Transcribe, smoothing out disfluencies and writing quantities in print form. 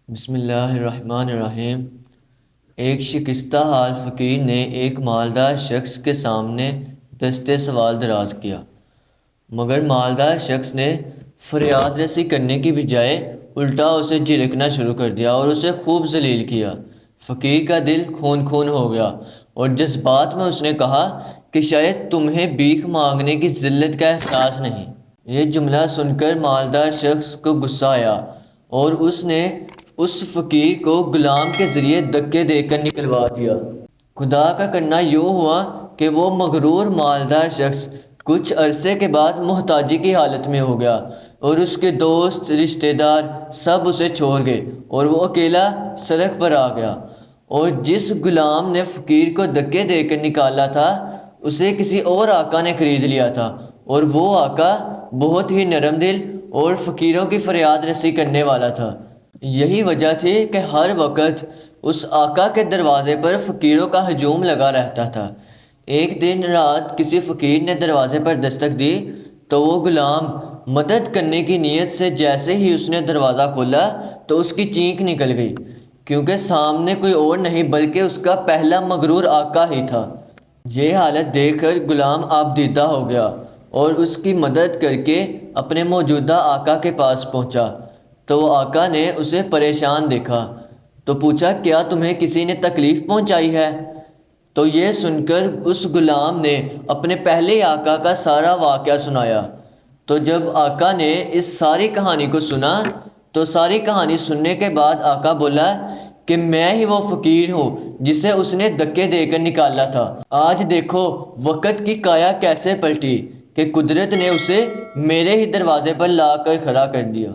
بسم اللہ الرحمن الرحیم۔ ایک شکستہ حال فقیر نے ایک مالدار شخص کے سامنے دستے سوال دراز کیا، مگر مالدار شخص نے فریاد رسی کرنے کی بجائے الٹا اسے جھڑکنا شروع کر دیا اور اسے خوب ذلیل کیا۔ فقیر کا دل خون خون ہو گیا اور جذبات میں اس نے کہا کہ شاید تمہیں بھیک مانگنے کی ذلت کا احساس نہیں۔ یہ جملہ سن کر مالدار شخص کو غصہ آیا اور اس نے اس فقیر کو غلام کے ذریعے دھکے دے کر نکلوا دیا۔ خدا کا کرنا یوں ہوا کہ وہ مغرور مالدار شخص کچھ عرصے کے بعد محتاجی کی حالت میں ہو گیا اور اس کے دوست رشتہ دار سب اسے چھوڑ گئے اور وہ اکیلا سڑک پر آ گیا، اور جس غلام نے فقیر کو دھکے دے کر نکالا تھا اسے کسی اور آقا نے خرید لیا تھا، اور وہ آقا بہت ہی نرم دل اور فقیروں کی فریاد رسی کرنے والا تھا۔ یہی وجہ تھی کہ ہر وقت اس آقا کے دروازے پر فقیروں کا ہجوم لگا رہتا تھا۔ ایک دن رات کسی فقیر نے دروازے پر دستک دی تو وہ غلام مدد کرنے کی نیت سے جیسے ہی اس نے دروازہ کھولا تو اس کی چینخ نکل گئی، کیونکہ سامنے کوئی اور نہیں بلکہ اس کا پہلا مغرور آقا ہی تھا۔ یہ حالت دیکھ کر غلام آبدیدہ ہو گیا اور اس کی مدد کر کے اپنے موجودہ آقا کے پاس پہنچا تو وہ آقا نے اسے پریشان دیکھا تو پوچھا، کیا تمہیں کسی نے تکلیف پہنچائی ہے؟ تو یہ سن کر اس غلام نے اپنے پہلے آقا کا سارا واقعہ سنایا۔ تو جب آقا نے اس ساری کہانی کو سنا تو ساری کہانی سننے کے بعد آقا بولا کہ میں ہی وہ فقیر ہوں جسے اس نے دھکے دے کر نکالا تھا۔ آج دیکھو وقت کی کایا کیسے پلٹی کہ قدرت نے اسے میرے ہی دروازے پر لا کر کھڑا کر دیا۔